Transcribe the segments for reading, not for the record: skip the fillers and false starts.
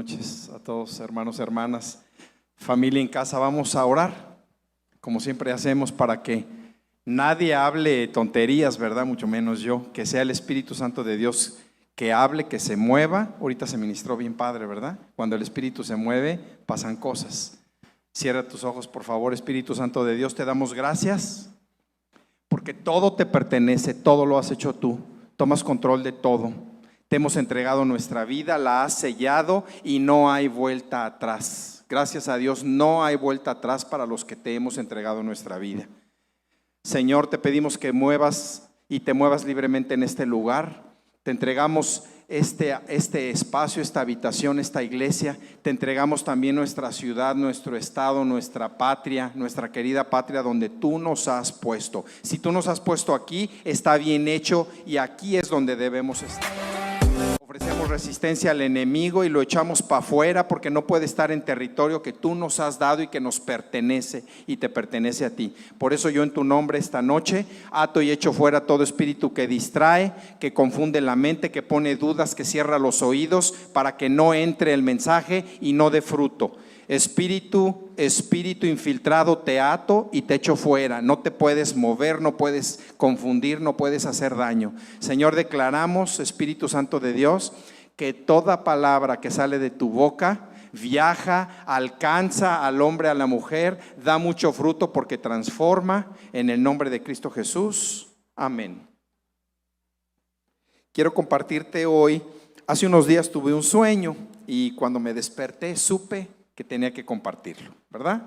noches a todos, hermanos, hermanas, familia en casa. Vamos a orar, como siempre hacemos, para que nadie hable tonterías, ¿verdad? Mucho menos yo. Que sea el Espíritu Santo de Dios que hable, que se mueva. Ahorita se ministró bien padre, ¿verdad? Cuando el Espíritu se mueve, pasan cosas. Cierra tus ojos, por favor. Espíritu Santo de Dios, te damos gracias porque todo te pertenece, todo lo has hecho tú. Tomas control de todo. Te hemos entregado nuestra vida, la has sellado y no hay vuelta atrás. Gracias a Dios, no hay vuelta atrás para los que te hemos entregado nuestra vida. Señor, te pedimos que muevas y te muevas libremente en este lugar. Te entregamos este espacio, esta habitación, esta iglesia. Te entregamos también nuestra ciudad, nuestro estado, nuestra patria, nuestra querida patria donde tú nos has puesto. Si tú nos has puesto aquí, está bien hecho y aquí es donde debemos estar. Ofrecemos resistencia al enemigo y lo echamos para afuera porque no puede estar en territorio que tú nos has dado y que nos pertenece y te pertenece a ti. Por eso yo en tu nombre esta noche ato y echo fuera todo espíritu que distrae, que confunde la mente, que pone dudas, que cierra los oídos para que no entre el mensaje y no dé fruto. Espíritu infiltrado, te ato y te echo fuera. No te puedes mover, no puedes confundir, no puedes hacer daño. Señor, declaramos, Espíritu Santo de Dios, que toda palabra que sale de tu boca viaja, alcanza al hombre, a la mujer, da mucho fruto porque transforma. En el nombre de Cristo Jesús, amén. Quiero compartirte hoy. Hace unos días tuve un sueño y cuando me desperté supe que tenía que compartirlo, ¿verdad?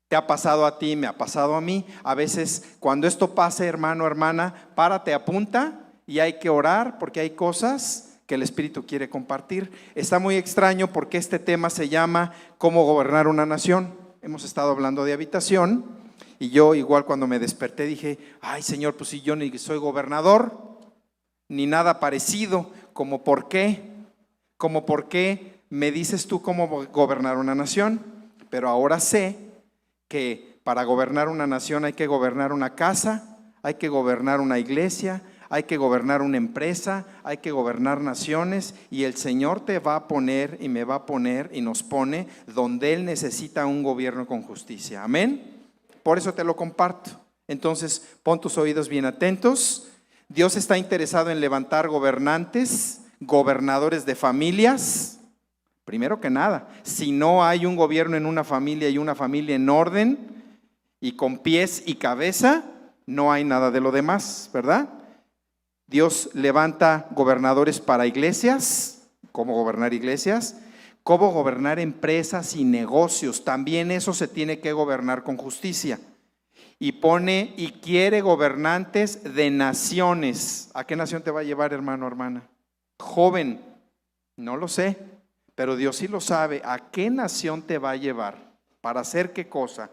¿Te ha pasado a ti? Me ha pasado a mí. A veces cuando esto pase, hermano, hermana, párate, apunta y hay que orar porque hay cosas que el Espíritu quiere compartir. Está muy extraño porque este tema se llama ¿Cómo gobernar una nación? Hemos estado hablando de habitación y yo igual cuando me desperté dije, ay Señor, pues si yo ni soy gobernador, ni nada parecido, ¿cómo por qué? ¿Cómo por qué me dices tú cómo gobernar una nación? Pero ahora sé que para gobernar una nación hay que gobernar una casa, hay que gobernar una iglesia, hay que gobernar una empresa, hay que gobernar naciones y el Señor te va a poner y me va a poner y nos pone donde Él necesita un gobierno con justicia. Amén. Por eso te lo comparto. Entonces pon tus oídos bien atentos. Dios está interesado en levantar gobernantes, gobernadores de familias. Primero que nada, si no hay un gobierno en una familia y una familia en orden y con pies y cabeza, no hay nada de lo demás, ¿verdad? Dios levanta gobernadores para iglesias, cómo gobernar iglesias, cómo gobernar empresas y negocios, también eso se tiene que gobernar con justicia. Y pone y quiere gobernantes de naciones. ¿A qué nación te va a llevar, hermano, hermana? Joven, no lo sé. Pero Dios sí lo sabe. ¿A qué nación te va a llevar? ¿Para hacer qué cosa?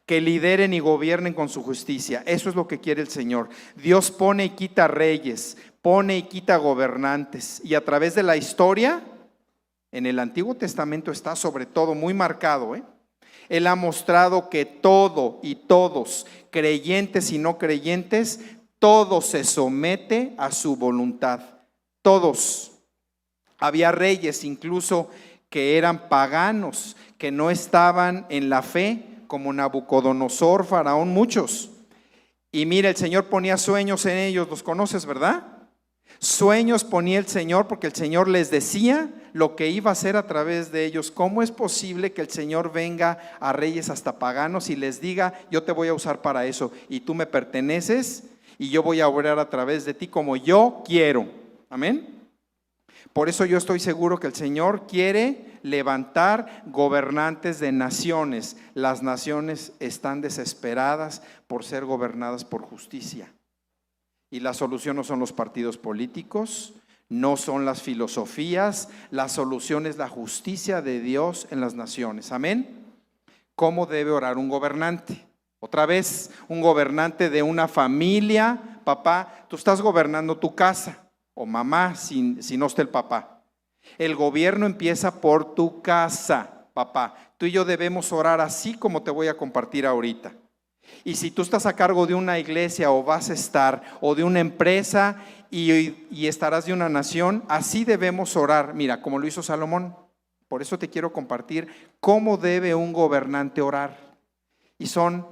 Que lideren y gobiernen con su justicia. Eso es lo que quiere el Señor. Dios pone y quita reyes, pone y quita gobernantes. Y a través de la historia, en el Antiguo Testamento está sobre todo muy marcado, Él ha mostrado que todo y todos, creyentes y no creyentes, todo se somete a su voluntad. Todos. Había reyes incluso que eran paganos, que no estaban en la fe, como Nabucodonosor, Faraón, muchos. Y mira, el Señor ponía sueños en ellos, los conoces, ¿verdad? Sueños ponía el Señor porque el Señor les decía lo que iba a hacer a través de ellos. ¿Cómo es posible que el Señor venga a reyes hasta paganos y les diga, yo te voy a usar para eso y tú me perteneces y yo voy a obrar a través de ti como yo quiero? Amén. Por eso yo estoy seguro que el Señor quiere levantar gobernantes de naciones. Las naciones están desesperadas por ser gobernadas por justicia. Y la solución no son los partidos políticos, no son las filosofías, la solución es la justicia de Dios en las naciones. Amén. ¿Cómo debe orar un gobernante? Otra vez, un gobernante de una familia. Papá, tú estás gobernando tu casa. O mamá, si no está el papá. El gobierno empieza por tu casa, papá. Tú y yo debemos orar así como te voy a compartir ahorita. Y si tú estás a cargo de una iglesia o vas a estar, o de una empresa y estarás de una nación, así debemos orar. Mira, como lo hizo Salomón. Por eso te quiero compartir cómo debe un gobernante orar. Y son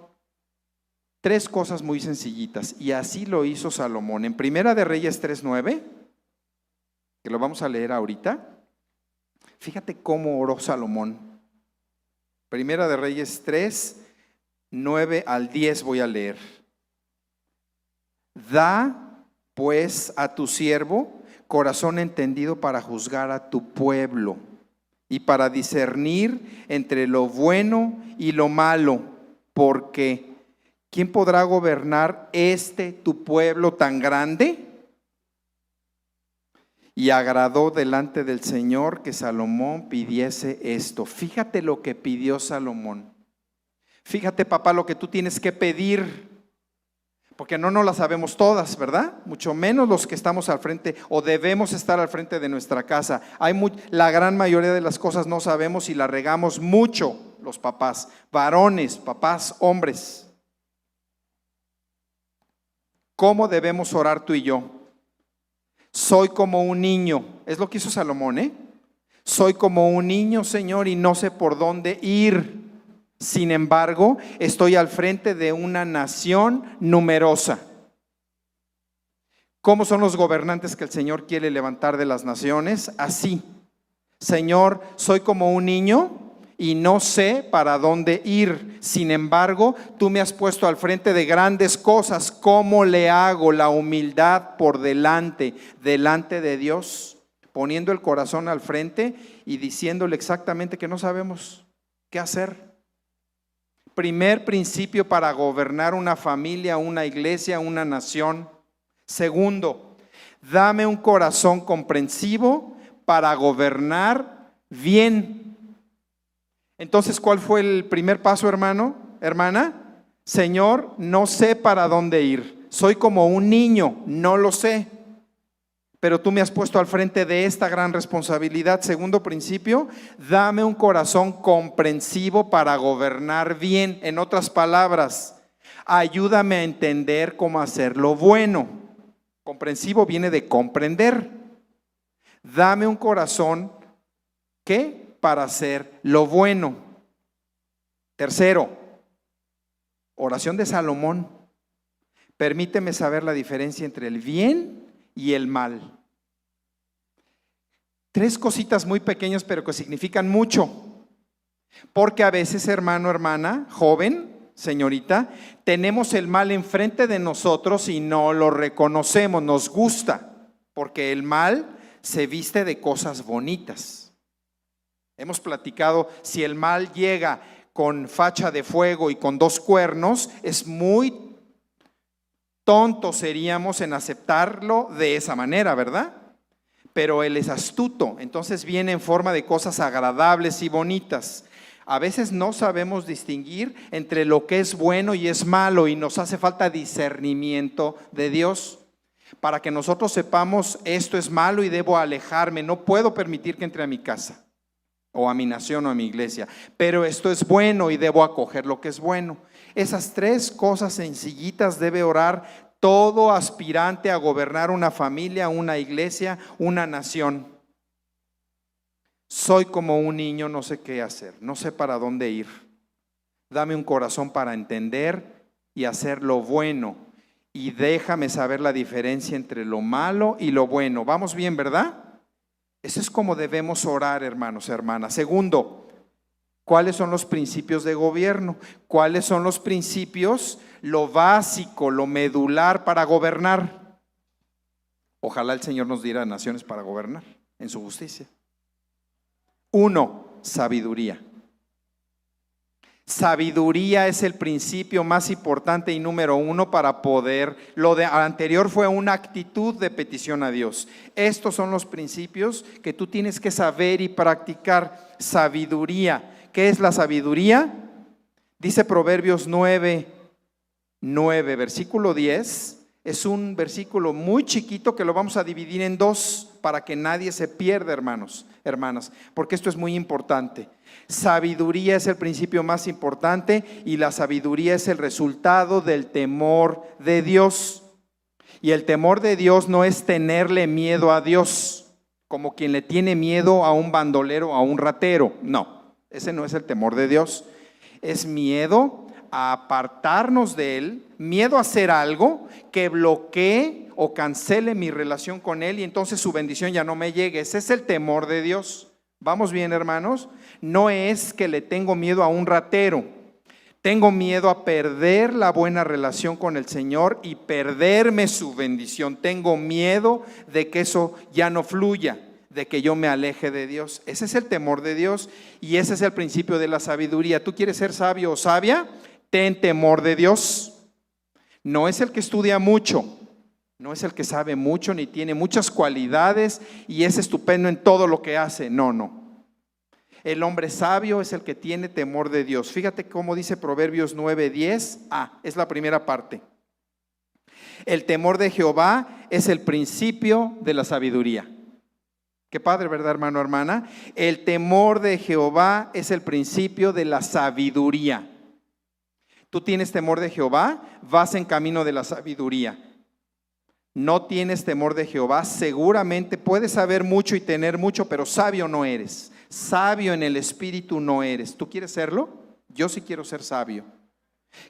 3 cosas muy sencillitas, y así lo hizo Salomón. En Primera de Reyes 3:9, que lo vamos a leer ahorita, fíjate cómo oró Salomón. Primera de Reyes 3:9 al 10 voy a leer. Da pues a tu siervo corazón entendido para juzgar a tu pueblo y para discernir entre lo bueno y lo malo, porque ¿quién podrá gobernar tu pueblo tan grande? Y agradó delante del Señor que Salomón pidiese esto. Fíjate lo que pidió Salomón. Fíjate, papá, lo que tú tienes que pedir, porque no nos las sabemos todas, ¿verdad? Mucho menos los que estamos al frente o debemos estar al frente de nuestra casa. La gran mayoría de las cosas no sabemos y la regamos mucho los papás, varones, papás, hombres. ¿Cómo debemos orar tú y yo? Soy como un niño, es lo que hizo Salomón, Soy como un niño, Señor, y no sé por dónde ir. Sin embargo, estoy al frente de una nación numerosa. ¿Cómo son los gobernantes que el Señor quiere levantar de las naciones? Así. Señor, soy como un niño y no sé para dónde ir. Sin embargo, tú me has puesto al frente de grandes cosas. ¿Cómo le hago? La humildad por delante de Dios, poniendo el corazón al frente y diciéndole exactamente que no sabemos qué hacer. Primer principio para gobernar una familia, una iglesia, una nación. Segundo, dame un corazón comprensivo para gobernar bien. Entonces, ¿cuál fue el primer paso, hermano, hermana? Señor, no sé para dónde ir. Soy como un niño, no lo sé. Pero tú me has puesto al frente de esta gran responsabilidad. Segundo principio, dame un corazón comprensivo para gobernar bien. En otras palabras, ayúdame a entender cómo hacer lo bueno. Comprensivo viene de comprender. Dame un corazón, ¿qué? Para hacer lo bueno. Tercero, oración de Salomón. Permíteme saber la diferencia entre el bien y el mal. 3 cositas muy pequeñas pero que significan mucho. Porque a veces, hermano, hermana, joven, señorita, tenemos el mal enfrente de nosotros y no lo reconocemos, nos gusta, porque el mal se viste de cosas bonitas. Hemos platicado, si el mal llega con facha de fuego y con 2 cuernos, es muy tontos seríamos en aceptarlo de esa manera, ¿verdad? Pero él es astuto, entonces viene en forma de cosas agradables y bonitas. A veces no sabemos distinguir entre lo que es bueno y es malo y nos hace falta discernimiento de Dios para que nosotros sepamos esto es malo y debo alejarme, no puedo permitir que entre a mi casa o a mi nación o a mi iglesia, pero esto es bueno y debo acoger lo que es bueno. Esas 3 cosas sencillitas debe orar todo aspirante a gobernar una familia, una iglesia, una nación. Soy como un niño, no sé qué hacer, no sé para dónde ir. Dame un corazón para entender y hacer lo bueno y déjame saber la diferencia entre lo malo y lo bueno. ¿Vamos bien, verdad? Eso es como debemos orar, hermanos, hermanas. Segundo, ¿cuáles son los principios de gobierno? ¿Cuáles son los principios, lo básico, lo medular para gobernar? Ojalá el Señor nos diera naciones para gobernar en su justicia. 1, sabiduría. Sabiduría es el principio más importante y número 1 para poder. Lo anterior fue una actitud de petición a Dios. Estos son los principios que tú tienes que saber y practicar. Sabiduría. ¿Qué es la sabiduría? Dice Proverbios 9, versículo 10. Es un versículo muy chiquito que lo vamos a dividir en 2 para que nadie se pierda, hermanos. hermanas, porque esto es muy importante. Sabiduría es el principio más importante y la sabiduría es el resultado del temor de Dios. Y el temor de Dios no es tenerle miedo a Dios, como quien le tiene miedo a un bandolero, a un ratero. No, ese no es el temor de Dios. Es miedo a apartarnos de Él, miedo a hacer algo que bloquee o cancele mi relación con Él y entonces su bendición ya no me llegue. Ese es el temor de Dios. ¿Vamos bien, hermanos? No es que le tengo miedo a un ratero. Tengo miedo a perder la buena relación con el Señor y perderme su bendición. Tengo miedo de que eso ya no fluya, de que yo me aleje de Dios. Ese es el temor de Dios y ese es el principio de la sabiduría. ¿Tú quieres ser sabio o sabia? Ten temor de Dios. No es el que estudia mucho, no es el que sabe mucho ni tiene muchas cualidades y es estupendo en todo lo que hace. No. El hombre sabio es el que tiene temor de Dios. Fíjate cómo dice Proverbios 9:10. Es la primera parte. El temor de Jehová es el principio de la sabiduría. Qué padre, ¿verdad, hermano, hermana? El temor de Jehová es el principio de la sabiduría. Tú tienes temor de Jehová, vas en camino de la sabiduría. No tienes temor de Jehová, seguramente puedes saber mucho y tener mucho, pero sabio no eres. Sabio en el espíritu no eres. ¿Tú quieres serlo? Yo sí quiero ser sabio.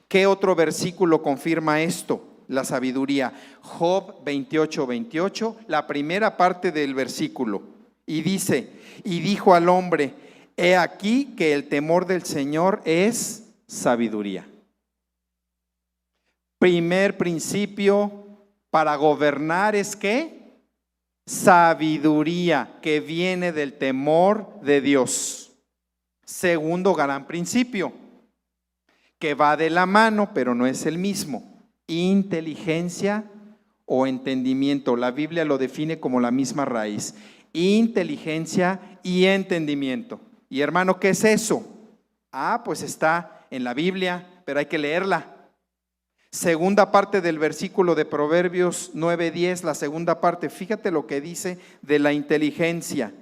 ¿Qué otro versículo confirma esto? La sabiduría. Job 28:28, la primera parte del versículo. Y dice, y dijo al hombre, he aquí que el temor del Señor es sabiduría. Primer principio para gobernar es ¿qué? Sabiduría, que viene del temor de Dios. Segundo gran principio, que va de la mano, pero no es el mismo. Inteligencia o entendimiento. La Biblia lo define como la misma raíz. Inteligencia y entendimiento. Y hermano, ¿qué es eso? Pues está en la Biblia, pero hay que leerla. Segunda parte del versículo de Proverbios 9:10, la segunda parte, fíjate lo que dice de la inteligencia.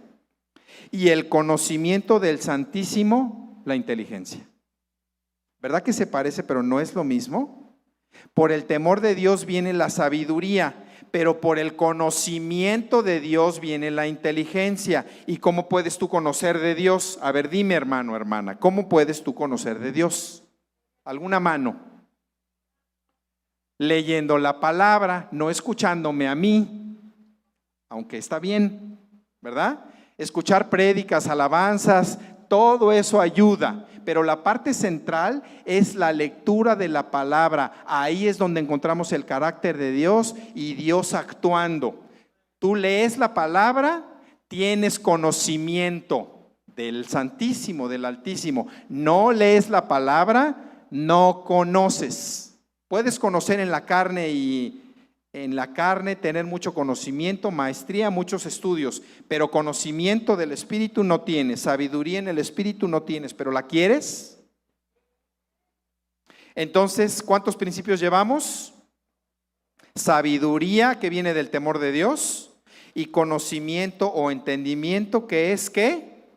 Y el conocimiento del Santísimo, la inteligencia. ¿Verdad que se parece, pero no es lo mismo? Por el temor de Dios viene la sabiduría, pero por el conocimiento de Dios viene la inteligencia. ¿Y cómo puedes tú conocer de Dios? A ver, dime, hermano, hermana, ¿cómo puedes tú conocer de Dios? ¿Alguna mano? Leyendo la palabra, no escuchándome a mí, aunque está bien, ¿verdad? Escuchar prédicas, alabanzas, todo eso ayuda, pero la parte central es la lectura de la palabra. Ahí es donde encontramos el carácter de Dios y Dios actuando. Tú lees la palabra, tienes conocimiento del Santísimo, del Altísimo. No lees la palabra, no conoces. Puedes conocer en la carne y en la carne tener mucho conocimiento, maestría, muchos estudios, pero conocimiento del Espíritu no tienes, sabiduría en el Espíritu no tienes, pero ¿la quieres? Entonces, ¿cuántos principios llevamos? Sabiduría, que viene del temor de Dios, y conocimiento o entendimiento, que es ¿qué?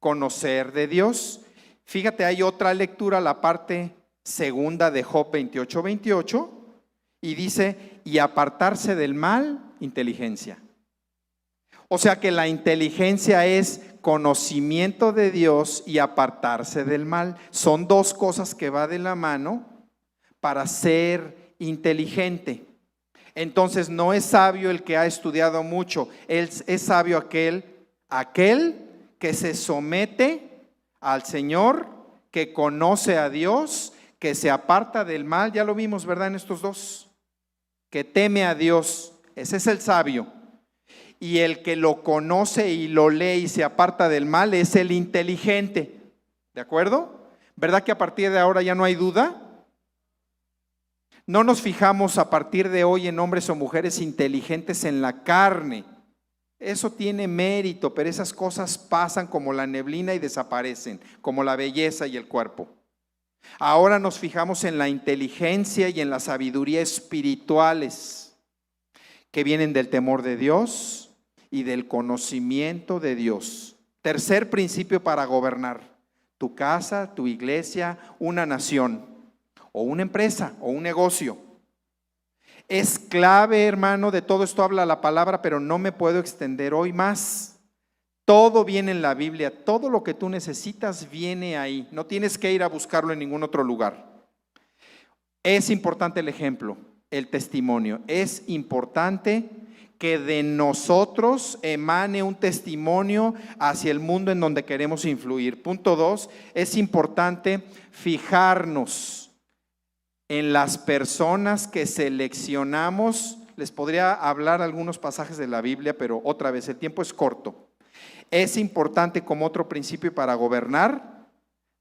Conocer de Dios. Fíjate, hay otra lectura, la parte segunda de Job 28:28, y dice, y apartarse del mal, inteligencia. O sea que la inteligencia es conocimiento de Dios y apartarse del mal. Son dos cosas que va de la mano para ser inteligente. Entonces no es sabio el que ha estudiado mucho, es sabio aquel que se somete al Señor, que conoce a Dios, que se aparta del mal. Ya lo vimos, ¿verdad? En estos dos, que teme a Dios, ese es el sabio. Y el que lo conoce y lo lee y se aparta del mal es el inteligente. ¿De acuerdo? ¿Verdad que a partir de ahora ya no hay duda? No nos fijamos a partir de hoy en hombres o mujeres inteligentes en la carne. Eso tiene mérito, pero esas cosas pasan como la neblina y desaparecen, como la belleza y el cuerpo. Ahora nos fijamos en la inteligencia y en la sabiduría espirituales que vienen del temor de Dios y del conocimiento de Dios. Tercer principio para gobernar: tu casa, tu iglesia, una nación, o una empresa, o un negocio. Es clave, hermano, de todo esto habla la palabra, pero no me puedo extender hoy más. Todo viene en la Biblia, todo lo que tú necesitas viene ahí. No tienes que ir a buscarlo en ningún otro lugar. Es importante el ejemplo, el testimonio. Es importante que de nosotros emane un testimonio hacia el mundo en donde queremos influir. Punto 2, es importante fijarnos en las personas que seleccionamos. Les podría hablar algunos pasajes de la Biblia, pero otra vez el tiempo es corto. Es importante, como otro principio para gobernar,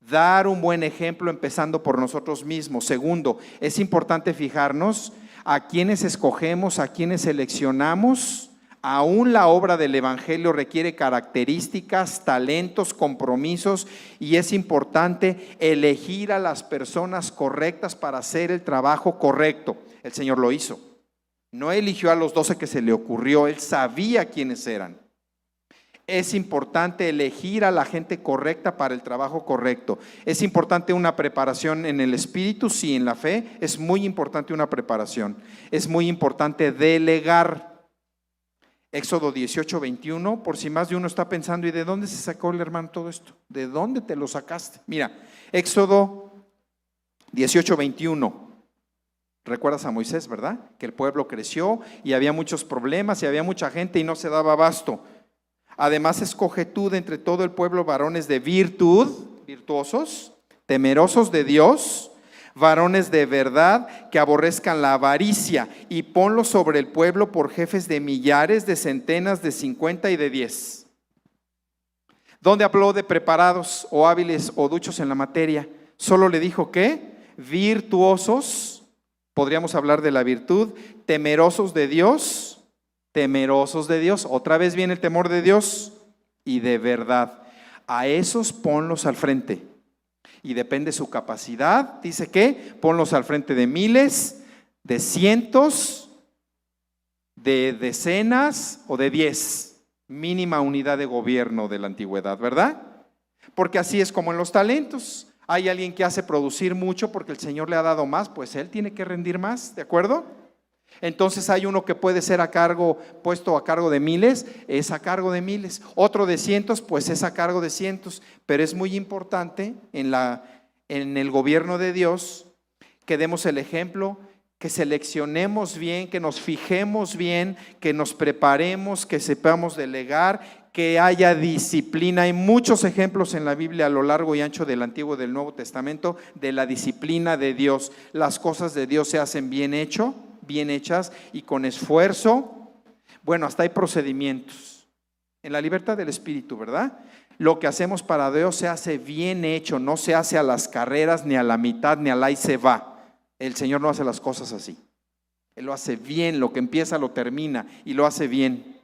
dar un buen ejemplo empezando por nosotros mismos. Segundo, es importante fijarnos a quienes escogemos, a quienes seleccionamos. Aún la obra del evangelio requiere características, talentos, compromisos, y es importante elegir a las personas correctas para hacer el trabajo correcto. El Señor lo hizo. No eligió a los 12 que se le ocurrió, Él sabía quiénes eran. Es importante elegir a la gente correcta para el trabajo correcto. Es importante una preparación en el espíritu, sí, en la fe. Es muy importante una preparación. Es muy importante delegar. Éxodo 18:21, por si más de uno está pensando, ¿y de dónde se sacó el hermano todo esto? ¿De dónde te lo sacaste? Mira, Éxodo 18:21. ¿Recuerdas a Moisés, verdad? Que el pueblo creció y había muchos problemas y había mucha gente y no se daba abasto. Además, escoge tú de entre todo el pueblo varones de virtud, virtuosos, temerosos de Dios, varones de verdad, que aborrezcan la avaricia, y ponlos sobre el pueblo por jefes de millares, de centenas, de 50 y de 10. ¿Dónde habló de preparados o hábiles o duchos en la materia? Solo le dijo que virtuosos, podríamos hablar de la virtud, temerosos de Dios. Temerosos de Dios, otra vez viene el temor de Dios, y de verdad. A esos ponlos al frente, y depende su capacidad. Dice que ponlos al frente de miles, de cientos, de decenas o de 10, mínima unidad de gobierno de la antigüedad, ¿verdad? Porque así es como en los talentos. Hay alguien que hace producir mucho porque el Señor le ha dado más, pues él tiene que rendir más, ¿de acuerdo? Entonces hay uno que puede ser puesto a cargo de miles, es a cargo de miles. Otro de cientos, pues es a cargo de cientos. Pero es muy importante en el gobierno de Dios que demos el ejemplo, que seleccionemos bien, que nos fijemos bien, que nos preparemos, que sepamos delegar, que haya disciplina. Hay muchos ejemplos en la Biblia a lo largo y ancho del Antiguo y del Nuevo Testamento de la disciplina de Dios. Las cosas de Dios se hacen bien hechas y con esfuerzo. Bueno, hasta hay procedimientos en la libertad del espíritu, ¿verdad? Lo que hacemos para Dios se hace bien hecho, no se hace a las carreras, ni a la mitad, ni al ahí se va. El Señor no hace las cosas así. Él lo hace bien, lo que empieza lo termina y lo hace bien.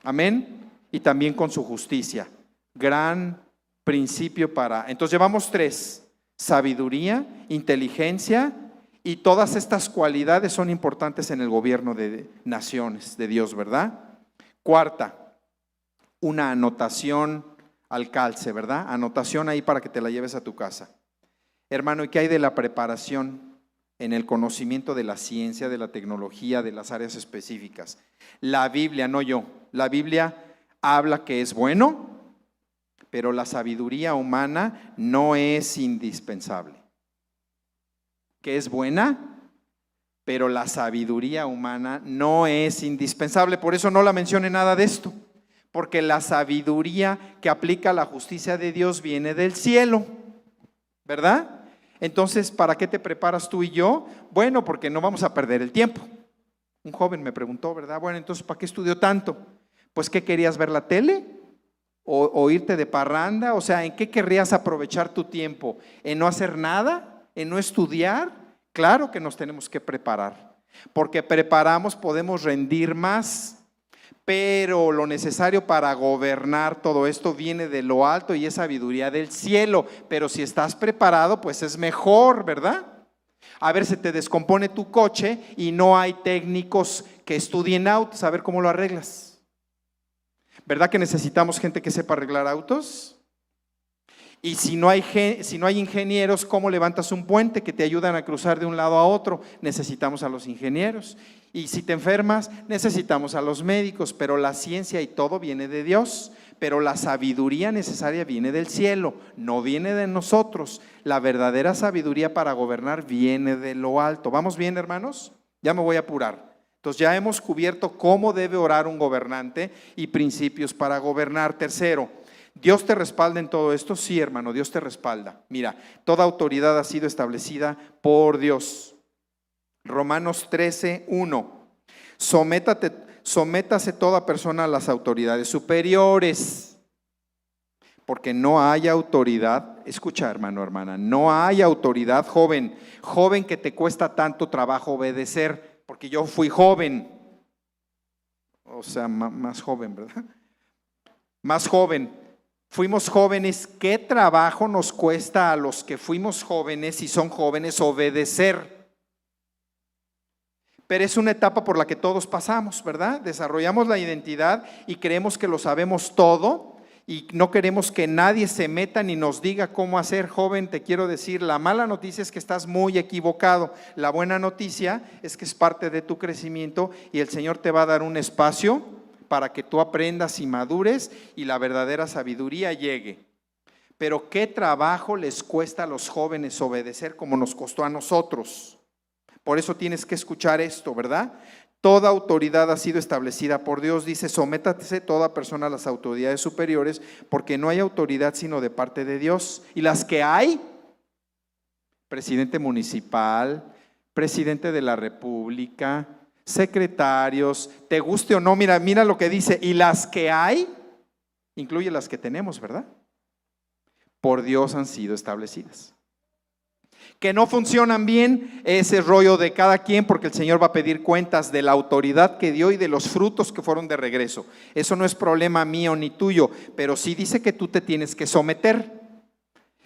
Amén. Y también con su justicia. Gran principio entonces llevamos 3: sabiduría, inteligencia. Y todas estas cualidades son importantes en el gobierno de naciones de Dios, ¿verdad? Cuarta, una anotación al calce, ¿verdad? Anotación ahí para que te la lleves a tu casa. Hermano, ¿y qué hay de la preparación en el conocimiento de la ciencia, de la tecnología, de las áreas específicas? La Biblia, no yo, la Biblia habla que es bueno, pero la sabiduría humana no es indispensable. Que es buena, pero la sabiduría humana no es indispensable. Por eso no la mencione nada de esto, porque la sabiduría que aplica la justicia de Dios viene del cielo, ¿verdad? Entonces, ¿para qué te preparas tú y yo? Bueno, porque no vamos a perder el tiempo. Un joven me preguntó, ¿verdad? Bueno, entonces, ¿para qué estudió tanto? Pues, ¿qué querías, ver la tele? ¿O irte de parranda? O sea, ¿en qué querrías aprovechar tu tiempo? ¿En no hacer nada? ¿En no estudiar? Claro que nos tenemos que preparar, porque preparamos, podemos rendir más, pero lo necesario para gobernar todo esto viene de lo alto y es sabiduría del cielo. Pero si estás preparado, pues es mejor, ¿verdad? A ver, se te descompone tu coche y no hay técnicos que estudien autos, a ver cómo lo arreglas. ¿Verdad que necesitamos gente que sepa arreglar autos? Y si no hay ingenieros, ¿cómo levantas un puente que te ayudan a cruzar de un lado a otro? Necesitamos a los ingenieros. Y si te enfermas, necesitamos a los médicos, pero la ciencia y todo viene de Dios. Pero la sabiduría necesaria viene del cielo, no viene de nosotros. La verdadera sabiduría para gobernar viene de lo alto. ¿Vamos bien, hermanos? Ya me voy a apurar. Entonces ya hemos cubierto cómo debe orar un gobernante y principios para gobernar. Tercero, ¿Dios te respalda en todo esto? Sí, hermano, Dios te respalda. Mira, toda autoridad ha sido establecida por Dios. Romanos 13:1. Sométase toda persona a las autoridades superiores, porque no hay autoridad, escucha hermano, hermana, no hay autoridad joven que te cuesta tanto trabajo obedecer, porque yo fui joven, o sea, más joven, ¿verdad? Más joven, fuimos jóvenes, ¿qué trabajo nos cuesta a los que fuimos jóvenes y son jóvenes obedecer? Pero es una etapa por la que todos pasamos, ¿verdad? Desarrollamos la identidad y creemos que lo sabemos todo y no queremos que nadie se meta ni nos diga cómo hacer. Joven, te quiero decir, la mala noticia es que estás muy equivocado. La buena noticia es que es parte de tu crecimiento y el Señor te va a dar un espacio para que tú aprendas y madures y la verdadera sabiduría llegue. Pero ¿qué trabajo les cuesta a los jóvenes obedecer como nos costó a nosotros? Por eso tienes que escuchar esto, ¿verdad? Toda autoridad ha sido establecida por Dios. Dice, sométase toda persona a las autoridades superiores, porque no hay autoridad sino de parte de Dios. Y las que hay, presidente municipal, presidente de la república, secretarios, te guste o no, mira lo que dice. Y las que hay, incluye las que tenemos, ¿verdad? Por Dios han sido establecidas. Que no funcionan bien, ese rollo de cada quien, porque el Señor va a pedir cuentas de la autoridad que dio y de los frutos que fueron de regreso. Eso no es problema mío ni tuyo, pero sí dice que tú te tienes que someter.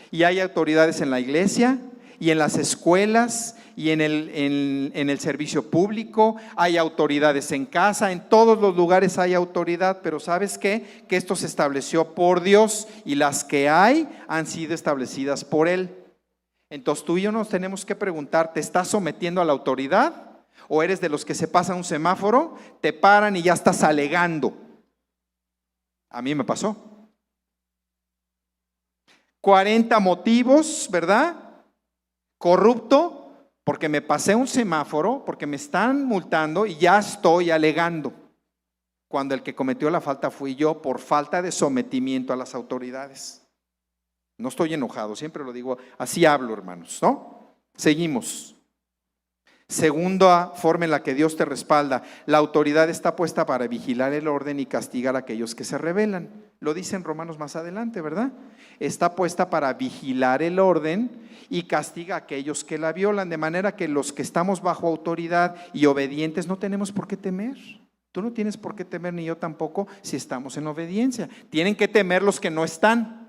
Y hay autoridades en la iglesia y en las escuelas y en el servicio público, hay autoridades en casa, en todos los lugares hay autoridad, pero ¿sabes qué? Que esto se estableció por Dios y las que hay han sido establecidas por Él. Entonces tú y yo nos tenemos que preguntar, ¿te estás sometiendo a la autoridad? ¿O eres de los que se pasa un semáforo, te paran y ya estás alegando? A mí me pasó. 40 motivos, ¿verdad? Corrupto, porque me pasé un semáforo, porque me están multando y ya estoy alegando. Cuando el que cometió la falta fui yo por falta de sometimiento a las autoridades. No estoy enojado, siempre lo digo, así hablo, hermanos, ¿no? Seguimos. Segunda forma en la que Dios te respalda, la autoridad está puesta para vigilar el orden y castigar a aquellos que se rebelan. Lo dice en Romanos más adelante, ¿verdad? Está puesta para vigilar el orden y castiga a aquellos que la violan, de manera que los que estamos bajo autoridad y obedientes no tenemos por qué temer. Tú no tienes por qué temer, ni yo tampoco, si estamos en obediencia. Tienen que temer los que no están.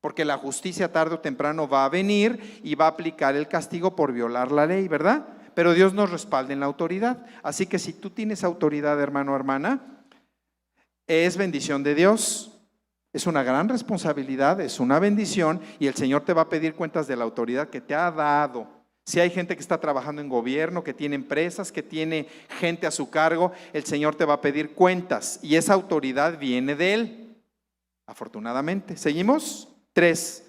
Porque la justicia tarde o temprano va a venir y va a aplicar el castigo por violar la ley, ¿verdad? Pero Dios nos respalda en la autoridad. Así que si tú tienes autoridad, hermano o hermana, es bendición de Dios. Es una gran responsabilidad, es una bendición y el Señor te va a pedir cuentas de la autoridad que te ha dado. Si hay gente que está trabajando en gobierno, que tiene empresas, que tiene gente a su cargo, el Señor te va a pedir cuentas y esa autoridad viene de Él. Afortunadamente. ¿Seguimos? 3.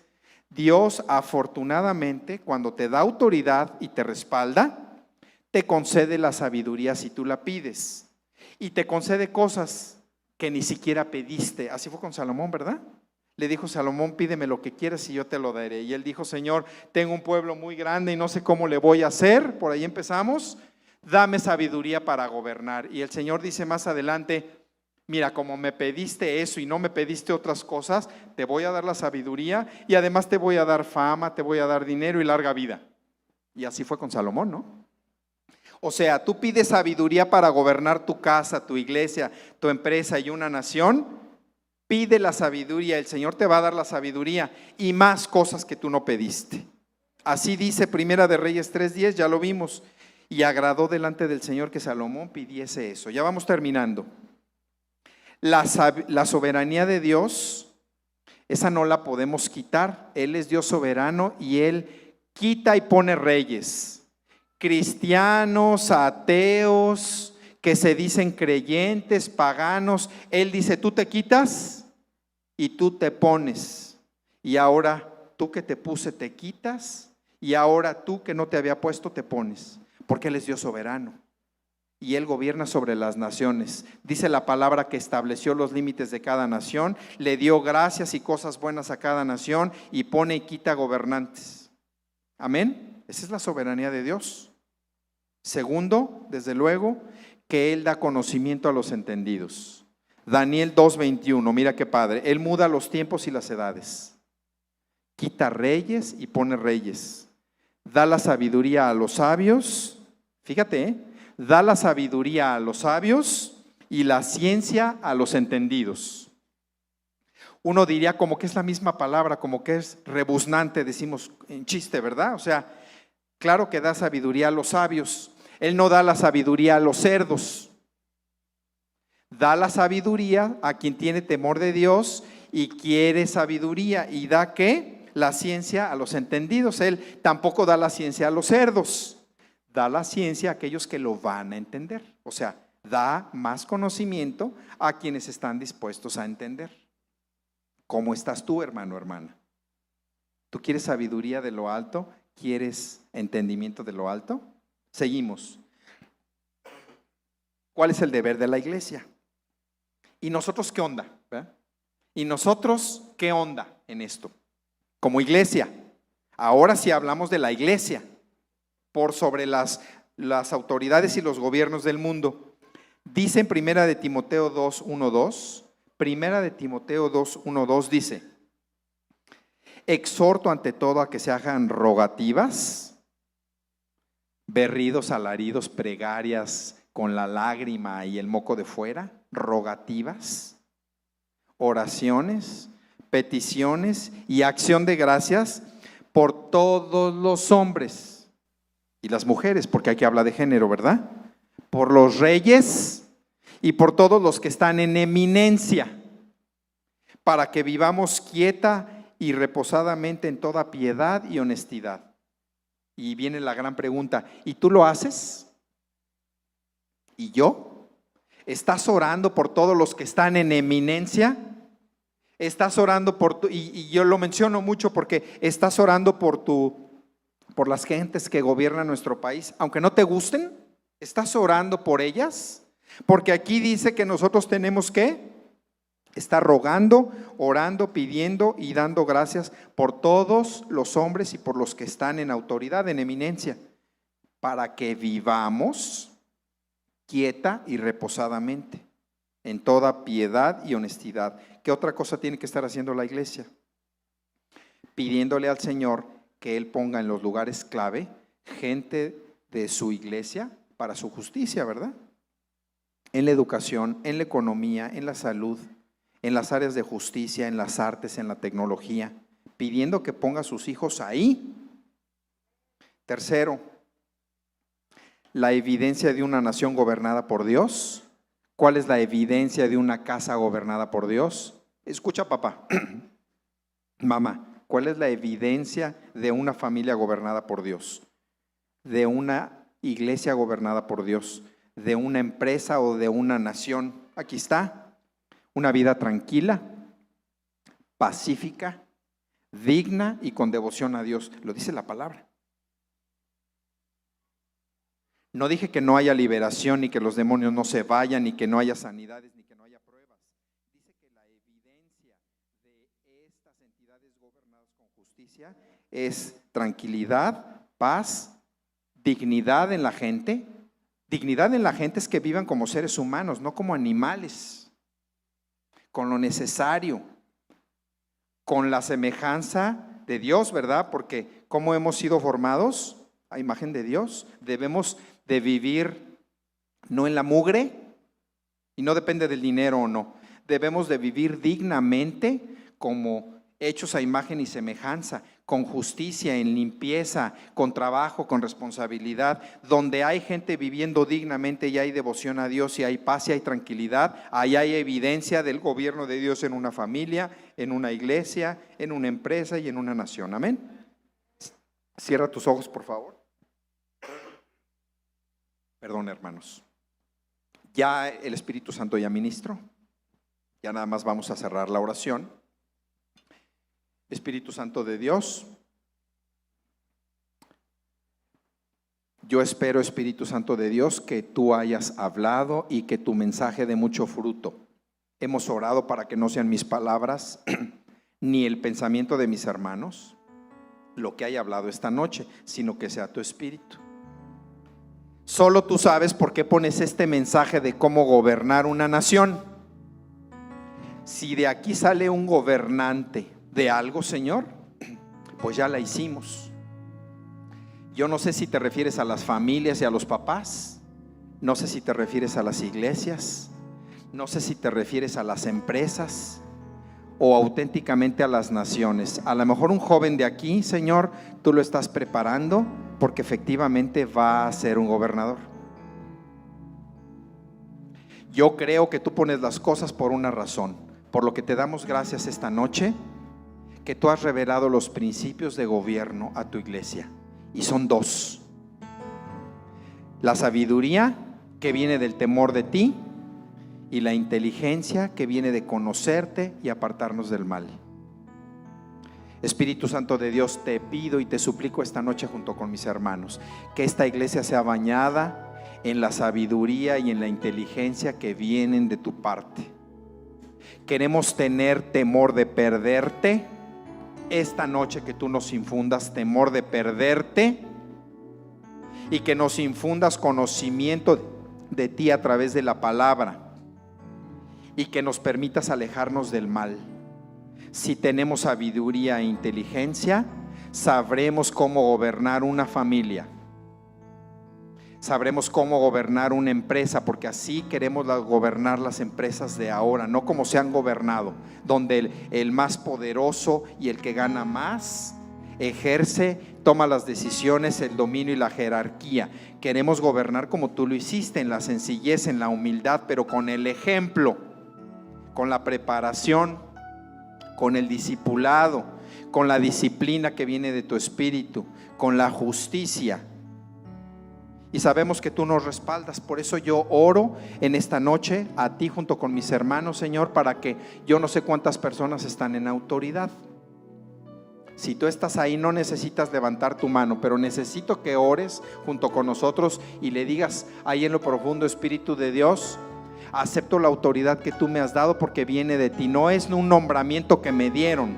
Dios afortunadamente cuando te da autoridad y te respalda, te concede la sabiduría si tú la pides y te concede cosas que ni siquiera pediste. Así fue con Salomón, ¿verdad? Le dijo Salomón, pídeme lo que quieras y yo te lo daré. Y él dijo, Señor, tengo un pueblo muy grande y no sé cómo le voy a hacer. Por ahí empezamos. Dame sabiduría para gobernar. Y el Señor dice más adelante, mira, como me pediste eso y no me pediste otras cosas, te voy a dar la sabiduría y además te voy a dar fama, te voy a dar dinero y larga vida. Y así fue con Salomón, ¿no? O sea, tú pides sabiduría para gobernar tu casa, tu iglesia, tu empresa y una nación, pide la sabiduría, el Señor te va a dar la sabiduría y más cosas que tú no pediste. Así dice Primera de Reyes 3:10, ya lo vimos, y agradó delante del Señor que Salomón pidiese eso. Ya vamos terminando. La soberanía de Dios, esa no la podemos quitar. Él es Dios soberano y Él quita y pone reyes. Cristianos, ateos, que se dicen creyentes, paganos. Él dice, tú te quitas y tú te pones. Y ahora tú que te puse te quitas y ahora tú que no te había puesto te pones. Porque Él es Dios soberano. Y Él gobierna sobre las naciones. Dice la palabra que estableció los límites de cada nación, le dio gracias y cosas buenas a cada nación y pone y quita gobernantes. Amén. Esa es la soberanía de Dios. Segundo, desde luego, que Él da conocimiento a los entendidos. Daniel 2:21, mira qué padre. Él muda los tiempos y las edades. Quita reyes y pone reyes. Da la sabiduría a los sabios. Fíjate, da la sabiduría a los sabios y la ciencia a los entendidos. Uno diría como que es la misma palabra, como que es rebuznante, decimos en chiste, ¿verdad? O sea, claro que da sabiduría a los sabios. Él no da la sabiduría a los cerdos. Da la sabiduría a quien tiene temor de Dios y quiere sabiduría. ¿Y da qué? La ciencia a los entendidos. Él tampoco da la ciencia a los cerdos. Da la ciencia a aquellos que lo van a entender. O sea, da más conocimiento a quienes están dispuestos a entender. ¿Cómo estás tú, hermano, hermana? ¿Tú quieres sabiduría de lo alto? ¿Quieres entendimiento de lo alto? Seguimos. ¿Cuál es el deber de la iglesia? ¿Y nosotros qué onda? ¿Verdad? ¿Y nosotros qué onda en esto? Como iglesia. Ahora sí hablamos de la iglesia. Por sobre las autoridades y los gobiernos del mundo. Dice en Primera de Timoteo 2:1-2, Primera de Timoteo 2:1-2 dice, exhorto ante todo a que se hagan rogativas, berridos, alaridos, plegarias con la lágrima y el moco de fuera, rogativas, oraciones, peticiones y acción de gracias por todos los hombres. Y las mujeres, porque aquí habla de género, ¿verdad? Por los reyes y por todos los que están en eminencia, para que vivamos quieta y reposadamente en toda piedad y honestidad. Y viene la gran pregunta, ¿y tú lo haces? ¿Y yo? ¿Estás orando por todos los que están en eminencia? ¿Estás orando por tu, y yo lo menciono mucho porque estás orando por las gentes que gobiernan nuestro país, aunque no te gusten? ¿Estás orando por ellas? Porque aquí dice que nosotros tenemos que estar rogando, orando, pidiendo y dando gracias por todos los hombres y por los que están en autoridad, en eminencia, para que vivamos quieta y reposadamente, en toda piedad y honestidad. ¿Qué otra cosa tiene que estar haciendo la iglesia? Pidiéndole al Señor que Él ponga en los lugares clave gente de su iglesia para su justicia, ¿verdad? En la educación, en la economía, en la salud, en las áreas de justicia, en las artes, en la tecnología, pidiendo que ponga a sus hijos ahí. Tercero, la evidencia de una nación gobernada por Dios. ¿Cuál es la evidencia de una casa gobernada por Dios? Escucha, papá, mamá. ¿Cuál es la evidencia de una familia gobernada por Dios? De una iglesia gobernada por Dios, de una empresa o de una nación. Aquí está, una vida tranquila, pacífica, digna y con devoción a Dios. Lo dice la palabra. No dije que no haya liberación, ni que los demonios no se vayan, ni que no haya sanidades, ni que no haya pruebas. Dice que la evidencia de estas entidades gobernadas con justicia es tranquilidad, paz, dignidad en la gente. Dignidad en la gente es que vivan como seres humanos, no como animales, con lo necesario, con la semejanza de Dios, ¿verdad? Porque ¿cómo hemos sido formados? A imagen de Dios. Debemos de vivir no en la mugre, y no depende del dinero o no. Debemos de vivir dignamente como hechos a imagen y semejanza, con justicia, en limpieza, con trabajo, con responsabilidad, donde hay gente viviendo dignamente y hay devoción a Dios y hay paz y hay tranquilidad, ahí hay evidencia del gobierno de Dios en una familia, en una iglesia, en una empresa y en una nación. Amén. Cierra tus ojos, por favor. Perdón, hermanos. Ya el Espíritu Santo ya ministró. Ya nada más vamos a cerrar la oración. Espíritu Santo de Dios, yo espero, Espíritu Santo de Dios, que tú hayas hablado y que tu mensaje dé mucho fruto. Hemos orado para que no sean mis palabras ni el pensamiento de mis hermanos lo que haya hablado esta noche, sino que sea tu Espíritu. Solo tú sabes por qué pones este mensaje de cómo gobernar una nación. Si de aquí sale un gobernante de algo, Señor, pues ya la hicimos. Yo no sé si te refieres a las familias y a los papás, no sé si te refieres a las iglesias, no sé si te refieres a las empresas o auténticamente a las naciones. A lo mejor un joven de aquí, Señor, tú lo estás preparando porque efectivamente va a ser un gobernador. Yo creo que tú pones las cosas por una razón, por lo que te damos gracias esta noche, que tú has revelado los principios de gobierno a tu iglesia, y son dos: la sabiduría que viene del temor de ti y la inteligencia que viene de conocerte y apartarnos del mal. Espíritu Santo de Dios, te pido y te suplico esta noche junto con mis hermanos que esta iglesia sea bañada en la sabiduría y en la inteligencia que vienen de tu parte. Queremos tener temor de perderte esta noche, que tú nos infundas temor de perderte y que nos infundas conocimiento de ti a través de la palabra y que nos permitas alejarnos del mal. Si tenemos sabiduría e inteligencia, sabremos cómo gobernar una familia, sabremos cómo gobernar una empresa, porque así queremos gobernar las empresas de ahora, no como se han gobernado, donde el más poderoso y el que gana más ejerce, toma las decisiones, el dominio y la jerarquía. Queremos gobernar como tú lo hiciste, en la sencillez, en la humildad, pero con el ejemplo, con la preparación, con el discipulado, con la disciplina que viene de tu Espíritu, con la justicia. Y sabemos que tú nos respaldas. Por eso yo oro en esta noche a ti junto con mis hermanos, Señor, para que yo no sé cuántas personas están en autoridad. Si tú estás ahí, no necesitas levantar tu mano, pero necesito que ores junto con nosotros y le digas ahí en lo profundo: Espíritu de Dios, acepto la autoridad que tú me has dado porque viene de ti. No es un nombramiento que me dieron.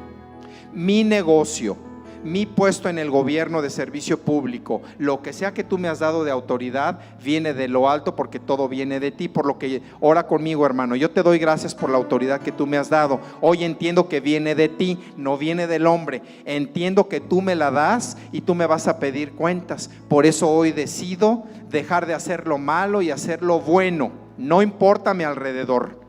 Mi negocio, mi puesto en el gobierno de servicio público, lo que sea que tú me has dado de autoridad, viene de lo alto, porque todo viene de ti. Por lo que ora conmigo, hermano. Yo te doy gracias por la autoridad que tú me has dado. Hoy entiendo que viene de ti, no viene del hombre. Entiendo que tú me la das y tú me vas a pedir cuentas. Por eso hoy decido dejar de hacer lo malo y hacer lo bueno. No importa a mi alrededor.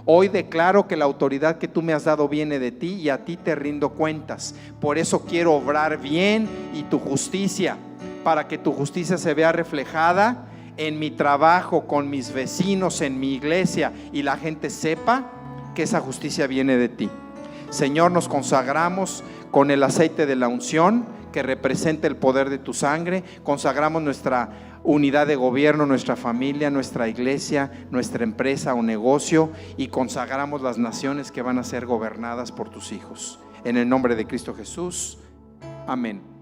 Hoy declaro que la autoridad que tú me has dado viene de ti y a ti te rindo cuentas. Por eso quiero obrar bien y tu justicia, para que tu justicia se vea reflejada en mi trabajo, con mis vecinos, en mi iglesia, y la gente sepa que esa justicia viene de ti. Señor, nos consagramos con el aceite de la unción que representa el poder de tu sangre. Consagramos nuestra unidad de gobierno, nuestra familia, nuestra iglesia, nuestra empresa o negocio, y consagramos las naciones que van a ser gobernadas por tus hijos. En el nombre de Cristo Jesús, amén.